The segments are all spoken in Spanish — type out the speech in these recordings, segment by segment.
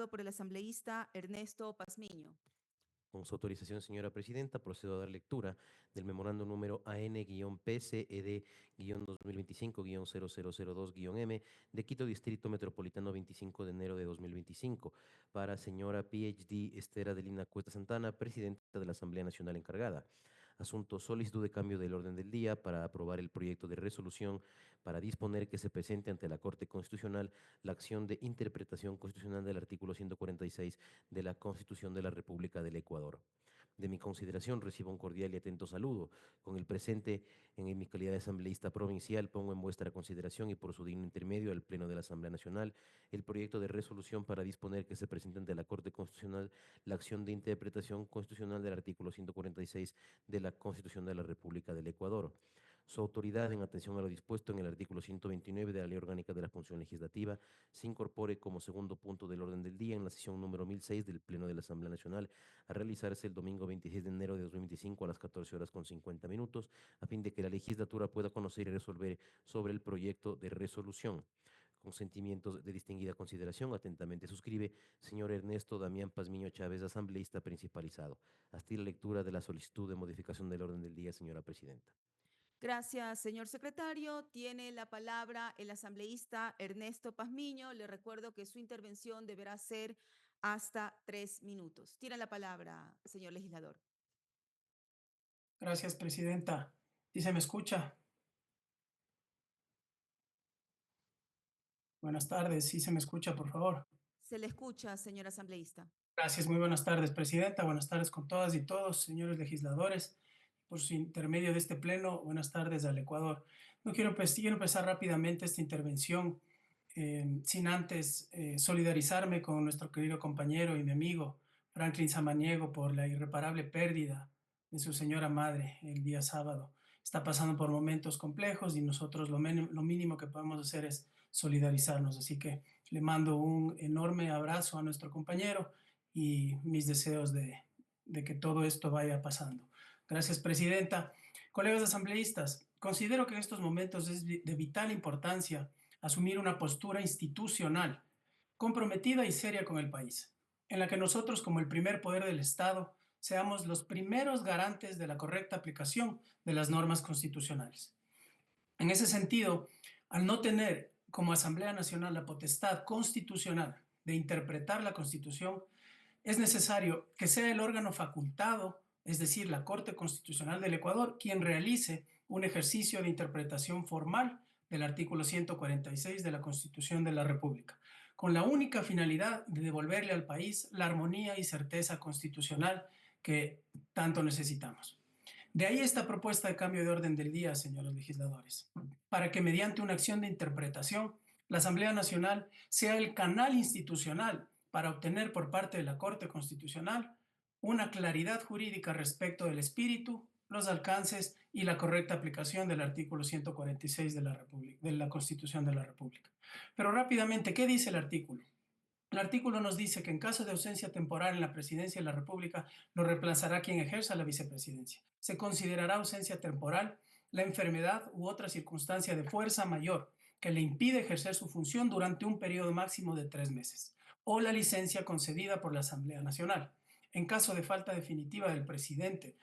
presentado por el asambleísta Ernesto Pazmiño. Con su autorización, señora presidenta, procedo a dar lectura del memorando número AN-PCED-2025-0002-M de Quito Distrito Metropolitano 25 de enero de 2025 para señora PhD Esther Adelina Cuesta Santana, presidenta de la Asamblea Nacional encargada. Asunto: solicitud de cambio del orden del día para aprobar el proyecto de resolución para disponer que se presente ante la Corte Constitucional la acción de interpretación constitucional del artículo 146 de la Constitución de la República del Ecuador. De mi consideración recibo un cordial y atento saludo. Con el presente, en mi calidad de asambleísta provincial, pongo en vuestra consideración y por su digno intermedio al Pleno de la Asamblea Nacional el proyecto de resolución para disponer que se presente ante la Corte Constitucional la acción de interpretación constitucional del artículo 146 de la Constitución de la República del Ecuador. Su autoridad, en atención a lo dispuesto en el artículo 129 de la Ley Orgánica de la Función Legislativa, se incorpore como segundo punto del orden del día en la sesión número 1006 del Pleno de la Asamblea Nacional a realizarse el domingo 26 de enero de 2025 a las 14:50, a fin de que la legislatura pueda conocer y resolver sobre el proyecto de resolución. Con sentimientos de distinguida consideración, atentamente suscribe señor Ernesto Damián Pazmiño Chávez, asambleísta principalizado. Hasta la lectura de la solicitud de modificación del orden del día, señora presidenta. Gracias, señor secretario. Tiene la palabra el asambleísta Ernesto Pazmiño. Le recuerdo que su intervención deberá ser hasta 3 minutos. Tiene la palabra, señor legislador. Gracias, presidenta. ¿Sí se me escucha? Buenas tardes. ¿Sí se me escucha, por favor? Se le escucha, señor asambleísta. Gracias. Muy buenas tardes, presidenta. Buenas tardes con todas y todos, señores legisladores. Por su intermedio de este pleno, buenas tardes al Ecuador. No quiero empezar rápidamente esta intervención sin antes solidarizarme con nuestro querido compañero y mi amigo Franklin Samaniego por la irreparable pérdida de su señora madre el día sábado. Está pasando por momentos complejos y nosotros lo mínimo que podemos hacer es solidarizarnos. Así que le mando un enorme abrazo a nuestro compañero y mis deseos de que todo esto vaya pasando. Gracias, presidenta. Colegas asambleístas, considero que en estos momentos es de vital importancia asumir una postura institucional comprometida y seria con el país, en la que nosotros, como el primer poder del Estado, seamos los primeros garantes de la correcta aplicación de las normas constitucionales. En ese sentido, al no tener como Asamblea Nacional la potestad constitucional de interpretar la Constitución, es necesario que sea el órgano facultado, es decir, la Corte Constitucional del Ecuador, quien realice un ejercicio de interpretación formal del artículo 146 de la Constitución de la República, con la única finalidad de devolverle al país la armonía y certeza constitucional que tanto necesitamos. De ahí esta propuesta de cambio de orden del día, señores legisladores, para que mediante una acción de interpretación, la Asamblea Nacional sea el canal institucional para obtener por parte de la Corte Constitucional una claridad jurídica respecto del espíritu, los alcances y la correcta aplicación del artículo 146 de la Constitución de la República. Pero rápidamente, ¿qué dice el artículo? El artículo nos dice que en caso de ausencia temporal en la presidencia de la República, lo reemplazará quien ejerza la vicepresidencia. Se considerará ausencia temporal la enfermedad u otra circunstancia de fuerza mayor que le impide ejercer su función durante un periodo máximo de 3 meses, o la licencia concedida por la Asamblea Nacional. En caso de falta definitiva del presidente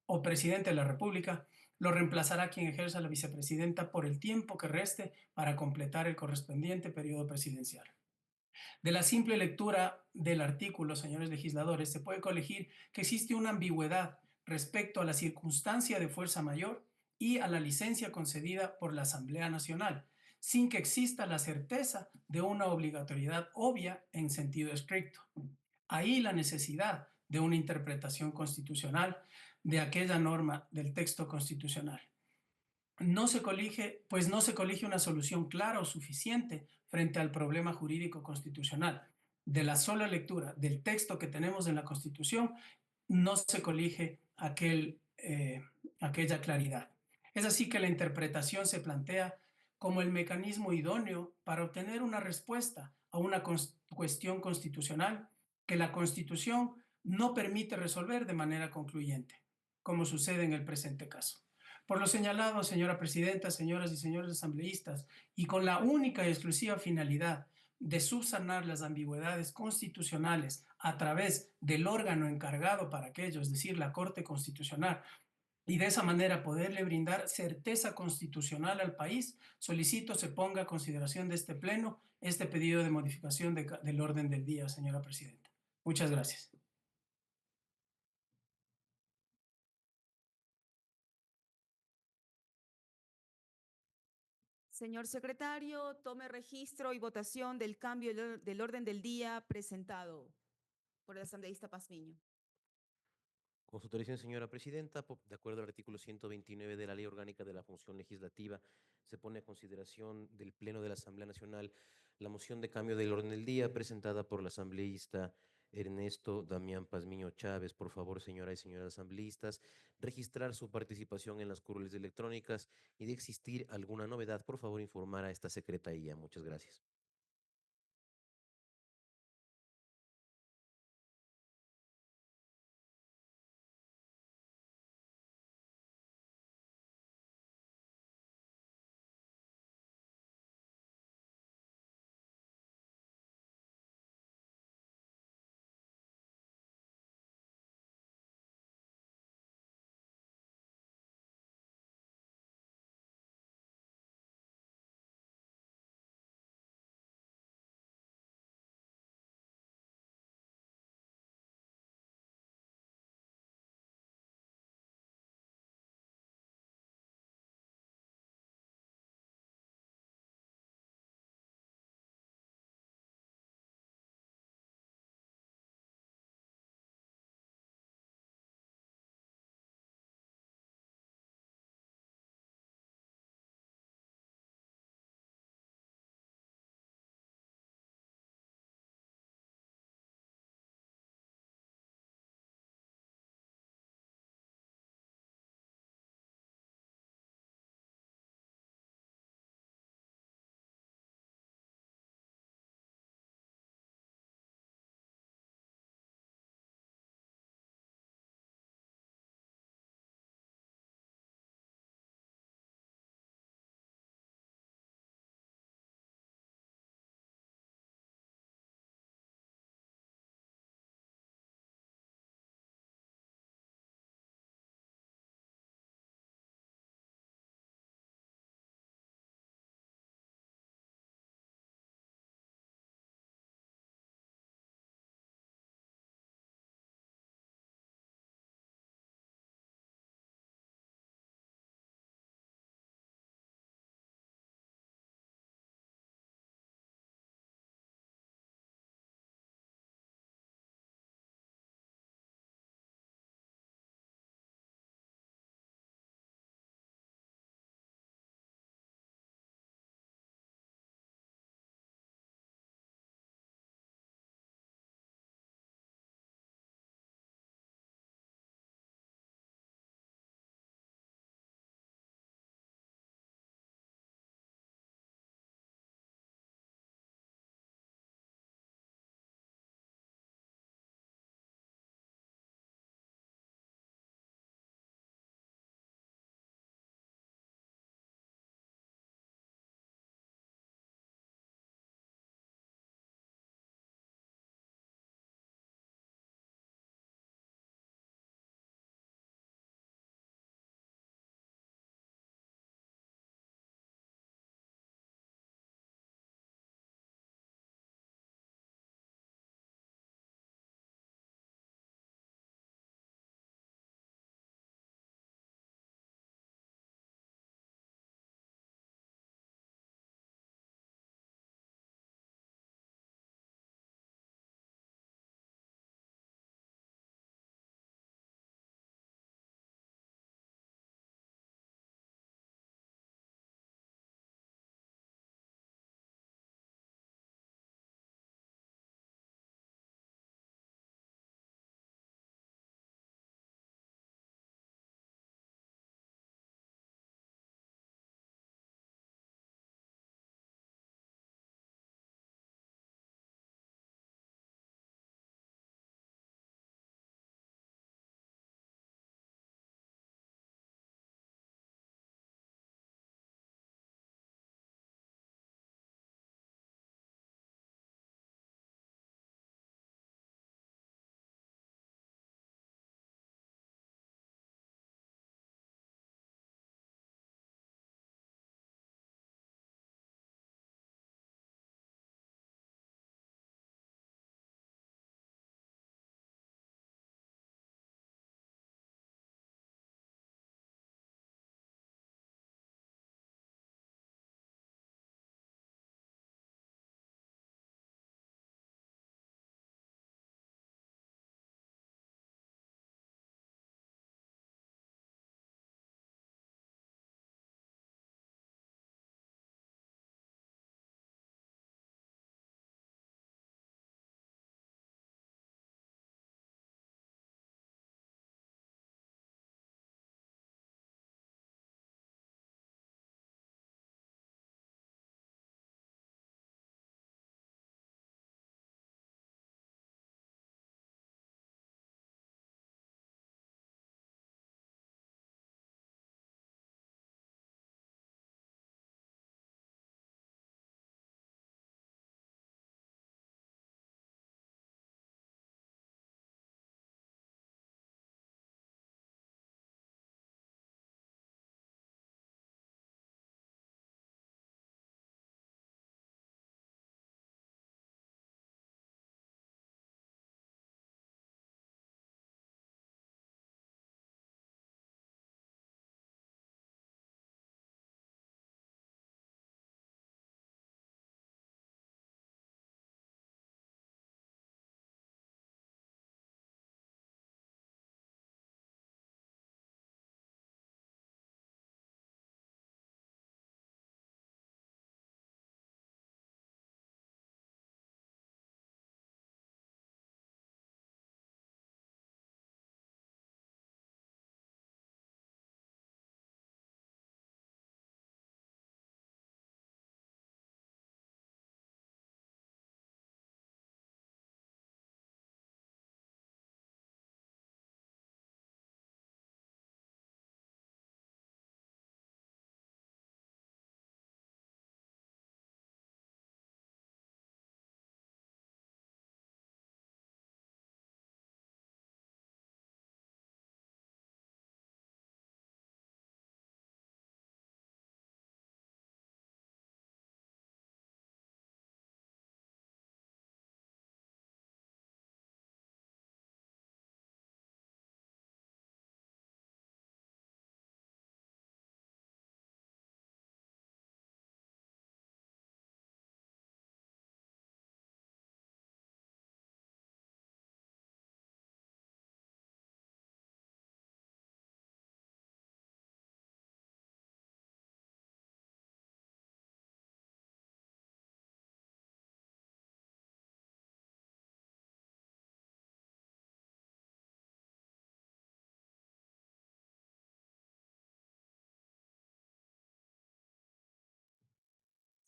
o presidente de la República, lo reemplazará quien ejerza la vicepresidenta por el tiempo que reste para completar el correspondiente periodo presidencial. De la simple lectura del artículo, señores legisladores, se puede colegir que existe una ambigüedad respecto a la circunstancia de fuerza mayor y a la licencia concedida por la Asamblea Nacional, sin que exista la certeza de una obligatoriedad obvia en sentido estricto. Ahí la necesidad de una interpretación constitucional de aquella norma del texto constitucional. No se colige una solución clara o suficiente frente al problema jurídico constitucional. De la sola lectura del texto que tenemos en la Constitución, no se colige aquella claridad. Es así que la interpretación se plantea como el mecanismo idóneo para obtener una respuesta a una cuestión constitucional que la Constitución no permite resolver de manera concluyente, como sucede en el presente caso. Por lo señalado, señora presidenta, señoras y señores asambleístas, y con la única y exclusiva finalidad de subsanar las ambigüedades constitucionales a través del órgano encargado para aquello, es decir, la Corte Constitucional, y de esa manera poderle brindar certeza constitucional al país, solicito se ponga a consideración de este pleno este pedido de modificación del orden del día, señora presidenta. Muchas gracias. Señor secretario, tome registro y votación del cambio del orden del día presentado por el asambleísta Pazmiño. Con su autorización, señora presidenta, de acuerdo al artículo 129 de la Ley Orgánica de la Función Legislativa, se pone a consideración del Pleno de la Asamblea Nacional la moción de cambio del orden del día presentada por el asambleísta Ernesto Damián Pazmiño Chávez. Por favor, señoras y señores asambleístas, registrar su participación en las curules electrónicas y de existir alguna novedad, por favor, informar a esta secretaría. Muchas gracias.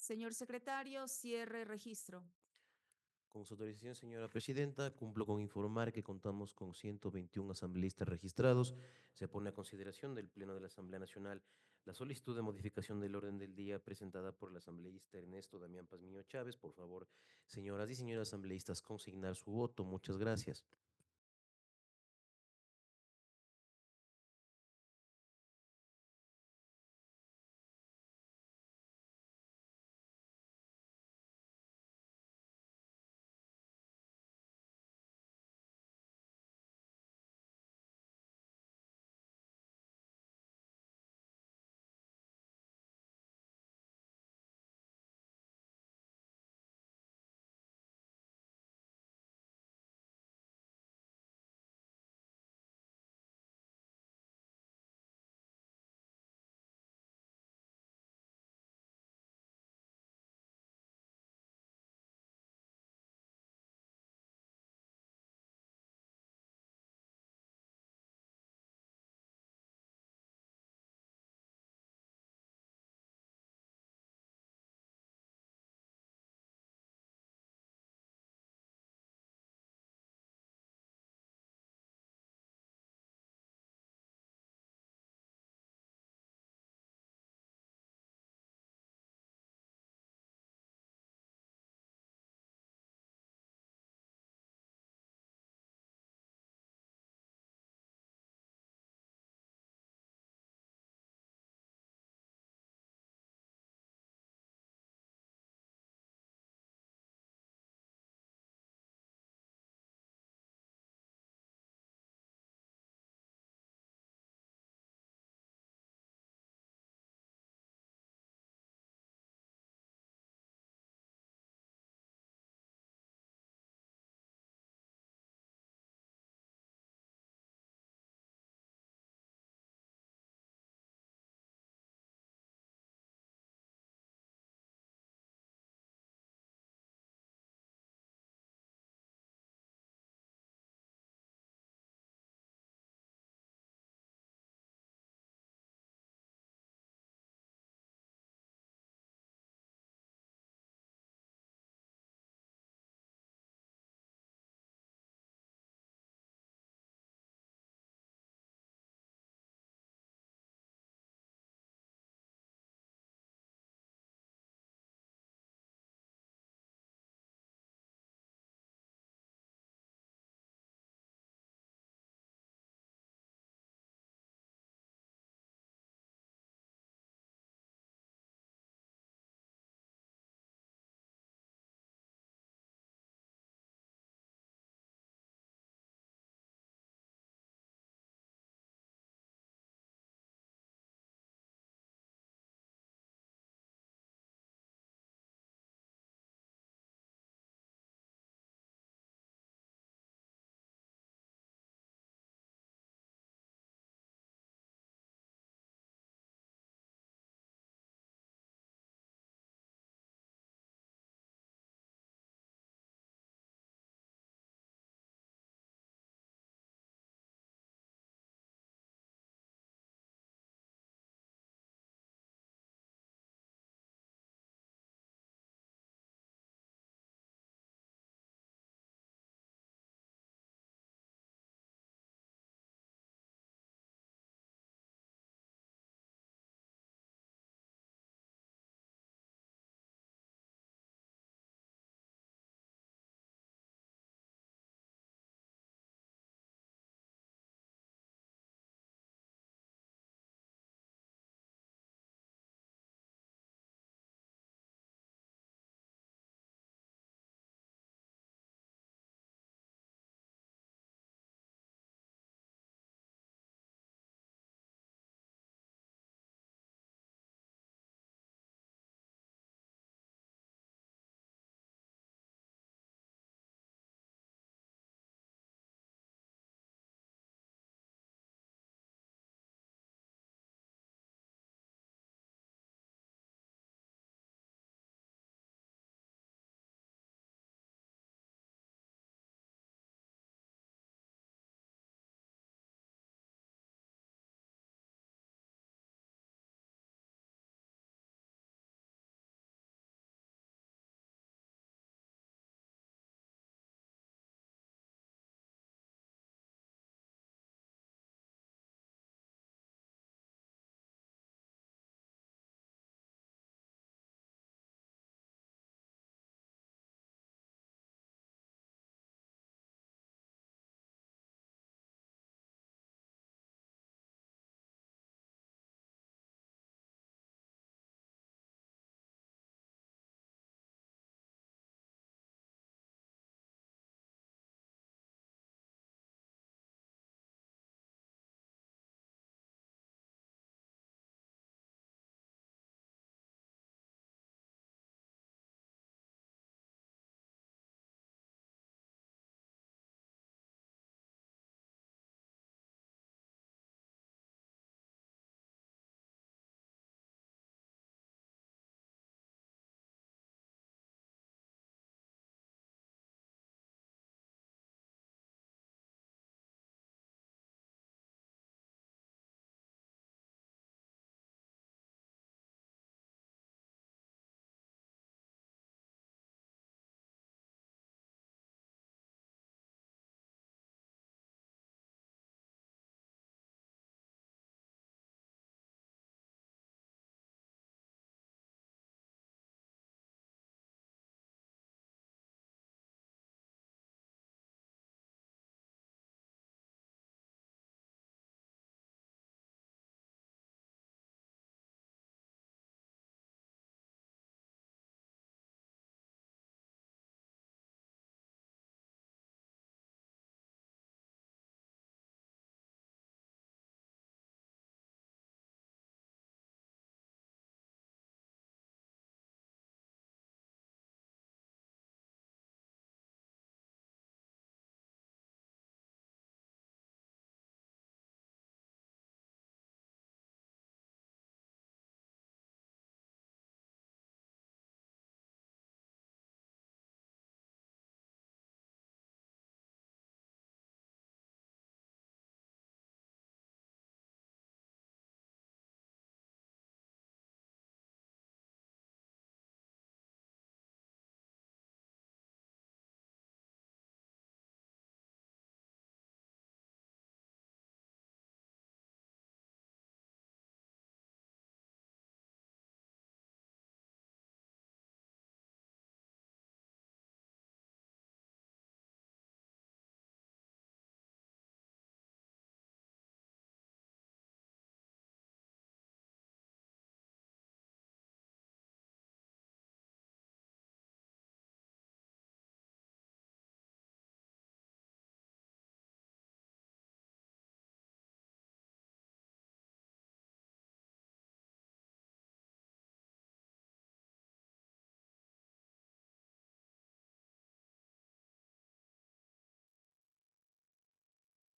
Señor secretario, cierre registro. Con su autorización, señora presidenta, cumplo con informar que contamos con 121 asambleístas registrados. Se pone a consideración del Pleno de la Asamblea Nacional la solicitud de modificación del orden del día presentada por el asambleísta Ernesto Damián Pazmiño Chávez. Por favor, señoras y señores asambleístas, consignar su voto. Muchas gracias.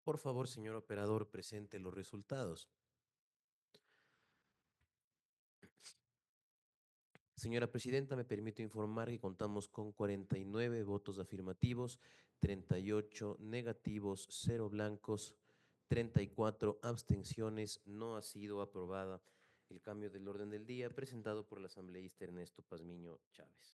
Por favor, señor operador, presente los resultados. Señora presidenta, me permito informar que contamos con 49 votos afirmativos, 38 negativos, 0 blancos, 34 abstenciones. No ha sido aprobada el cambio del orden del día presentado por el asambleísta Ernesto Pazmiño Chávez.